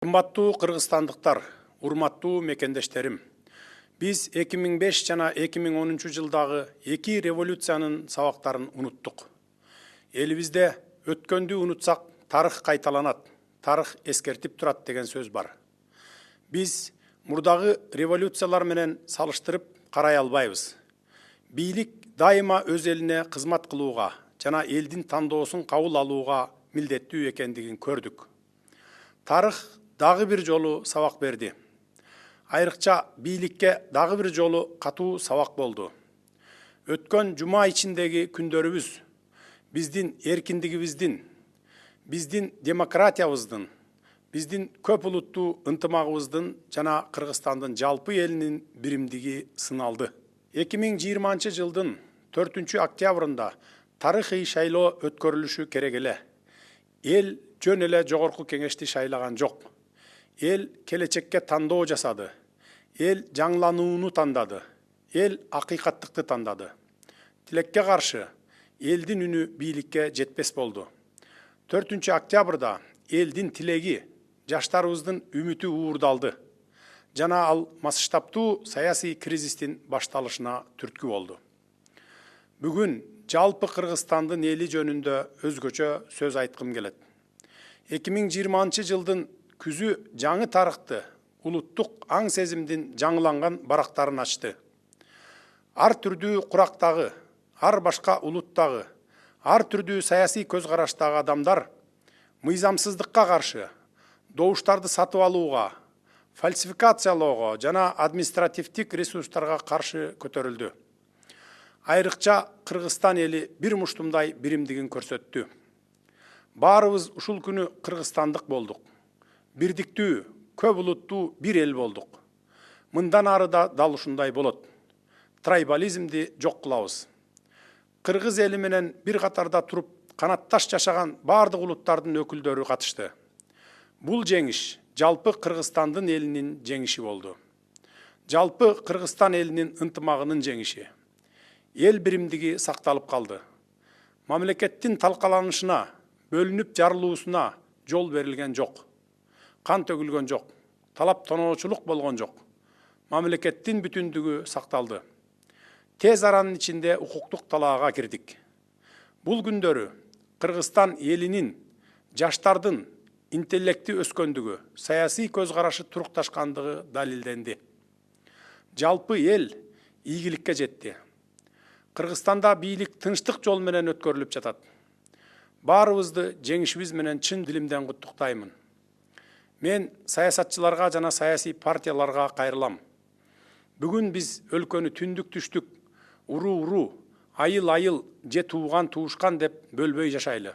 Кымбаттуу кыргызстандыктар, урматтуу мекендештерим. Биз 2005 жана 2010 жылдагы эки революциянын сабактарын уnuттук. Элибизде өткөндү унутсак, тарых кайталанат, тарых эскертип турат деген сөз бар. Биз мурдагы революциялар менен салыштырып карай албайбыз. Бийлик дайыма өз элине кызмат кылууга жана элдин тандоосун кабыл алууга милдеттүү экендигин көрдүк. Тарых дагы бир жолу сабак берди. Айрыкча бийликке дагы бир жолу катуу сабак болду. Өткөн жума ичиндеги күндөрүбүз биздин эркиндигибиздин, биздин демократиябыздын, биздин көп улуттуу ынтымагыбыздын жана Кыргызстандын жалпы элинин биримдиги сыналды. 2020 жылдын 4 октябрында тарыхый шайлоо өткөрүлүшү керек эле. Эл жөн эле жогорку кеңешти шайлаган жок. Эл келечекке тандоо жасады. Эл жаңыланууну тандады. Эл акыйкаттыкты тандады. Тилекке каршы элдин үнү бийликке жетпес болду. 4 октябрда элдин тилеги, жаштарыбыздын үмүтү уурдалды. Жана ал масштабтуу саясий кризистин башталышына түрткү болду. Бүгүн жалпы Кыргызстандын эли жөнүндө өзгөчө сөз айткым келет. 2020 жылдын күзү жаңы тарыхты, улуттук аң сезимдин жаңыланган барактарын ачты. Ар түрдүү курактагы, ар башка улуттагы, ар түрдүү саясий көз караштагы адамдар мыйзамсыздыкка каршы, добуштарды сатып алууга, фальсификациялоого жана административдик ресурстарга каршы көтөрүлдү. Айрыкча Кыргызстан эли бир муштумдай биримдигин көрсөттү. Баарыбыз ушул күнү кыргызстандык болдук. Бирдиктүү, көп улуттуу бир эл болдук. Мындан ары да дал ушундай болот. Трайбализмди жок кылабыз. Кыргыз эли менен бир катарда туруп, канатташ жашаган бардык улуттардын өкүлдөрү катышты. Бул жеңиш жалпы Кыргызстандын элинин жеңиши болду. Жалпы Кыргызстан элинин ынтымагынын жеңиши. Эл биримдиги сакталып калды. Мамлекеттин талкаланышына, бөлүнүп жарылуусуна жол берилген жок. Кан төгүлгөн жок. Талап тоноочулук болгон жок. Мамлекеттин бүтүндүгү сакталды. Тез аранын ичинде укуктук талаага кирдик. Бул күндөрү Кыргызстан элинин, жаштардын интеллекти өскөндүгү, саясий көз карашы турукташкандыгы далилденди. Жалпы эл ийгиликке жетти. Кыргызстанда бийлик тынчтык жол менен өткөрүлүп жатат. Баарыбызды жеңишибиз менен чын дилимден куттуктаймын. Мен саясатчыларга жана саясий партияларга кайрылам. Бүгүн биз өлкөнү түндүк түштүк, уру-уру, айыл-айыл, же тууган туушкан деп бөлбөй жашайлы.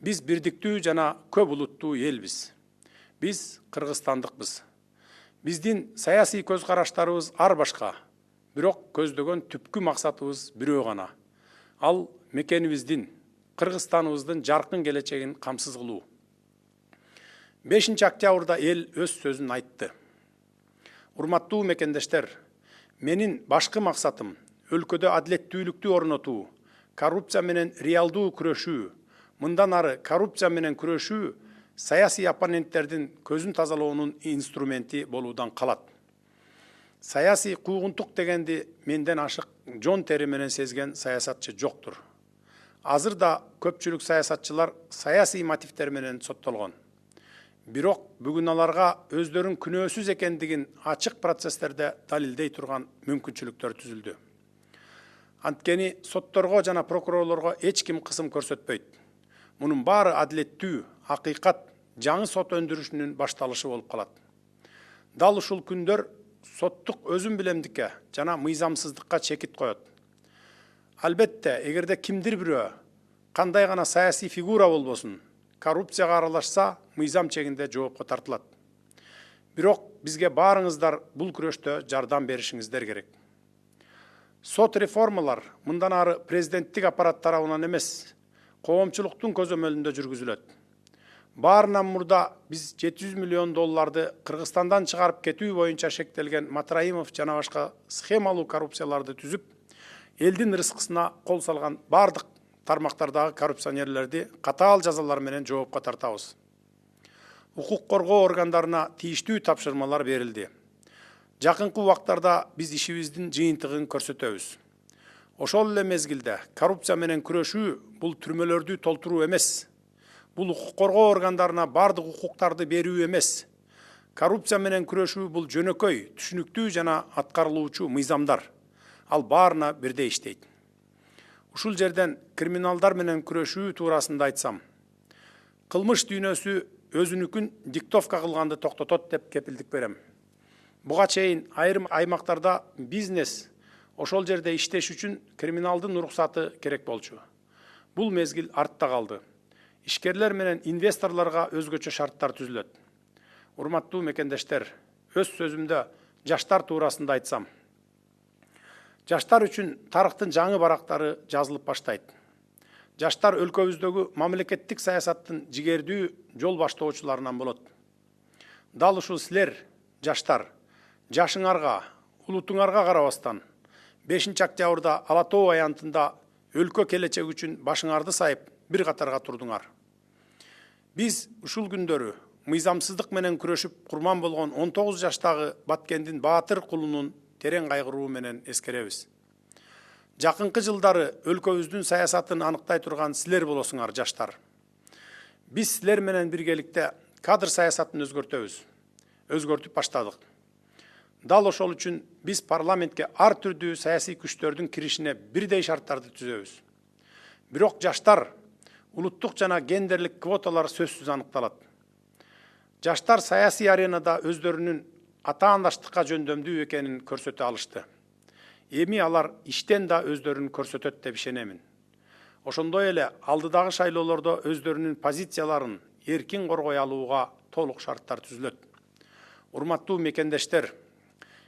Биз бирдиктүү жана көп улуттуу элбиз. Биз кыргызстандыкпыз. Биздин саясий көз караштарыбыз ар башка, бирок көздөгөн түпкү максатыбыз бирөө гана. Ал мекенибиздин, Кыргызстаныбыздын жаркын келечегин камсыз кылуу. 5 октябрда эл өз сөзүн айтты. Урматтуу мекендештер, менин башкы максатым өлкөдө адилеттүүлүктү орнотуу, коррупция менен реалдуу күрөшүү, мындан ары коррупция менен күрөшүү саясий оппоненттердин көзүн тазалоонун инструменти болуудан калат. Саясий куугунтук дегенди менден ашык жон тери менен сезген саясатчы жоктур. Азыр да көпчүлүк саясатчылар саясий мотивдер менен соттолгон. Бирок бүгүн аларга өздөрүн күнөөсүз экендигин ачык процесстерде далилдей турган мүмкүнчүлүктөр түзүлдү. Анткени сотторго жана прокурорлорго эч ким кысым көрсөтпөйт. Мунун баары адилеттүү, акыйкат, жаңы сот өндүрүшүнүн башталышы болуп калат. Дал ушул күндөр соттук өзүм билемдикке жана мыйзамсыздыкка чекит коет. Албетте, эгерде кимдир бирөө, кандай гана саясий фигура болбосун, коррупцияга аралашса, мыйзам чегинде жоопко тартылат. Бирок бизге баарыңыздар бул күрөштө жардам беришиңиздер керек. Сот реформалар мындан ары президенттик аппарат тарабынан эмес, коомчулуктун көзөмөлүндө жүргүзүлөт. Баарынан мурда биз $700 миллион Кыргызстандан чыгарып кетүү боюнча шектелген Матраимов жана башка схемалуу коррупцияларды түзүп, элдин рызкысына кол салган бардык тармактардагы коррупционерлерди катаал жазалар менен жоопко тартабыз. укук коргоо органдарына тийиштүү тапшырмалар берилди. Жакынкы убактарда биз ишибиздин жыйынтыгын көрсөтөбүз. Ошол эле мезгилде коррупция менен күрөшүү бул түрмөлөрдү толтуруу эмес. Бул укук коргоо органдарына бардык укуктарды берүү эмес. Коррупция менен күрөшүү бул жөнөкөй, түшүнүктүү жана аткарылуучу мыйзамдар. Ал баарына бирдей иштейт. Ушул жерден криминалдар менен күрөшүү туурасында айтсам, кылмыш дүйнөсү өзүнүкүн диктовка кылганды токтотот деп кепилдик берем. Буга чейин айрым аймактарда бизнес ошол жерде иштеш үчүн криминалдын уруксаты керек болчу. Бул мезгил артта калды. Ишкерлер менен инвесторлорго өзгөчө шарттар түзүлөт. Урматтуу мекендештер, өз сөзүмдө жаштар туурасында айтсам, жаштар үчүн тарыхтын жаңы барактары жазылып баштайт. Жаштар өлкөбүздөгү мамлекеттик саясаттын жигердүү жол баштоочуларынан болот. Дал ушул силер, жаштар, жашыңарга, улутуңарга карабастан, 5-октябрда Ала Тоо аянтында өлкө келечеги үчүн башыңарды сайып бир катарга турдуңар. Биз ушул күндөрү мыйзамсыздык менен күрөшүп курман болгон 19 жаштагы Баткендин Баатыр кулунун терең кайгыруу менен эскеребиз. Жакынкы жылдары өлкөбүздүн саясатын аныктай турган силер болосуңар, жаштар. Биз силер менен биргеликте кадр саясатын өзгөртөбүз. Өзгөртүп баштадык. Дал ошол үчүн биз парламентке ар түрдүү саясий күчтөрдүн киришине бирдей шарттарды түзөбүз. Бирок жаштар, улуттук жана гендерлик квоталар сөзсүз аныкталат. Жаштар саясий аренада өздөрүнүн атаандаштыкка жөндөмдүү экенин көрсөтө алышты. Эми алар иштен да өздөрүн көрсөтөт деп ишенемин. Ошондой эле алдыдагы шайлоолордо өздөрүнүн позицияларын эркин коргой алууга толук шарттар түзүлөт. Урматтуу мекендештер,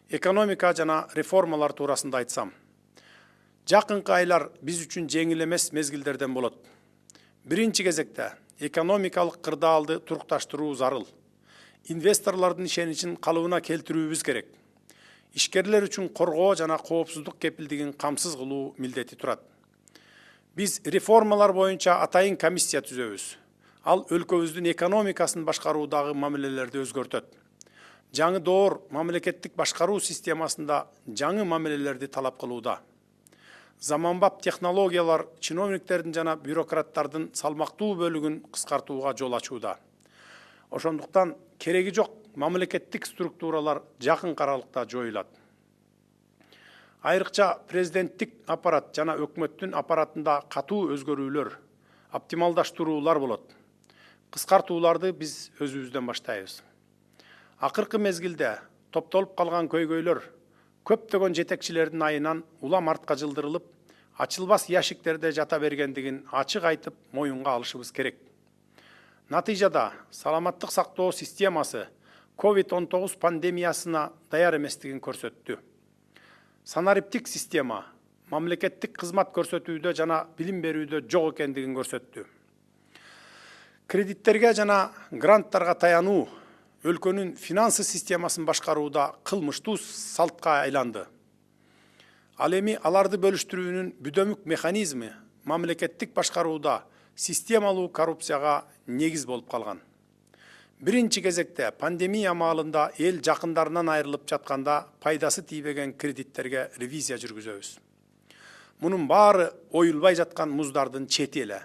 экономика жана реформалар туурасында айтсам, жакынкы айлар биз үчүн жеңил эмес мезгилдерден болот. Биринчи кезекте экономикалык кырдаалды турукташтыруу зарыл. Инвесторлордун ишеничин калыбына келтирүүбүз керек. Ишкерлер үчүн коргоо жана коопсуздук кепилдигин камсыз кылуу милдети турат. Биз реформалар боюнча атайын комиссия түзөбүз. Ал өлкөбүздүн экономикасын башкаруудагы мамилелерди өзгөртөт. Жаңы доор мамлекеттик башкаруу системасында жаңы мамилелерди талап кылууда. Заманбап технологиялар чиновниктердин жана бюрократтардын салмактуу бөлүгүн кыскартууга жол ачууда. Ошондуктан кереги жок мамлекеттик структуралар жакын аралыкта жоюлат. Айрыкча президенттик аппарат жана өкмөттүн аппаратында катуу өзгөрүүлөр, оптималдаштыруулар болот. Кыскартууларды биз өзүбүздөн баштайбыз. Акыркы мезгилде топтолуп калган көйгөйлөр көптөгөн жетекчилердин айынан улам артка жылдырылып, ачылбас яшиктерде жата бергендигин ачык айтып моюнга алышыбыз керек. Натыйжада саламаттык сактоо системасы COVID-19 пандемиясына даяр эместигин көрсөттү. Санариптик система мамлекеттик кызмат көрсөтүүдө жана билим берүүдө жок экендигин көрсөттү. Кредиттерге жана гранттарга таянуу өлкөнүн финансы системасын башкарууда кылмыштуу салтка айланды. Ал эми аларды бөлүштүрүүнүн бүдөмүк механизми мамлекеттик башкарууда системалуу коррупцияга негиз болуп калган. Биринчи кезекте пандемия маалында эл жакындарынан айрылып жатканда пайдасы тийбеген кредиттерге ревизия жүргүзөбүз. Мунун баары оюлбай жаткан муздардын чети эле.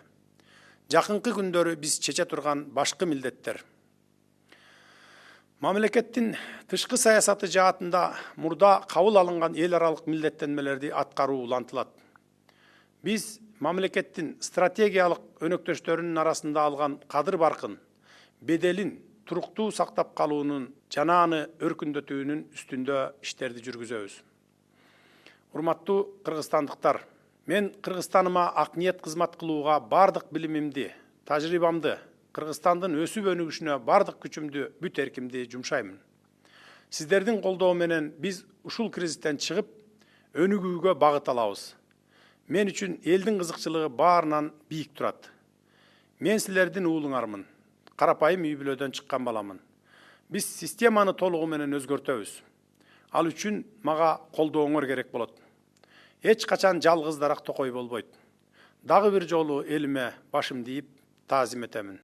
Жакынкы күндөрү биз чече турган башкы милдеттер. Мамлекеттин тышкы саясаты жаатында мурда кабыл алынган эл аралык милдеттенмелерди аткаруу улантылат. Биз мамлекеттин стратегиялык өнөктөштөрүнүн арасында алган кадыр баркын, беделин туруктуу сактап калуунун жана аны өркүндөтүүнүн үстүндө иштерди жүргүзөбүз. Урматтуу кыргызстандыктар, мен Кыргызстаныма ак ниет кызмат кылууга бардык билимимди, тажрыйбамды, Кыргызстандын өсүп өнүгүшүнө бардык күчүмдү, бүт эркимди жумшаймын. Сиздердин колдоо менен биз ушул кризистен чыгып, өнүгүүгө багыт алабыз. Мен үчүн элдин кызыкчылыгы баарынан бийик турат. Мен силердин уулуңармын. Карапайым үй бүлөдөн чыккан баламын. Биз системаны толугу менен өзгөртөбүз. Ал үчүн мага колдооңор керек болот. Эч качан жалгыз дарак токой болбойт. Дагы бир жолу элиме башымды ийип таазим этемин.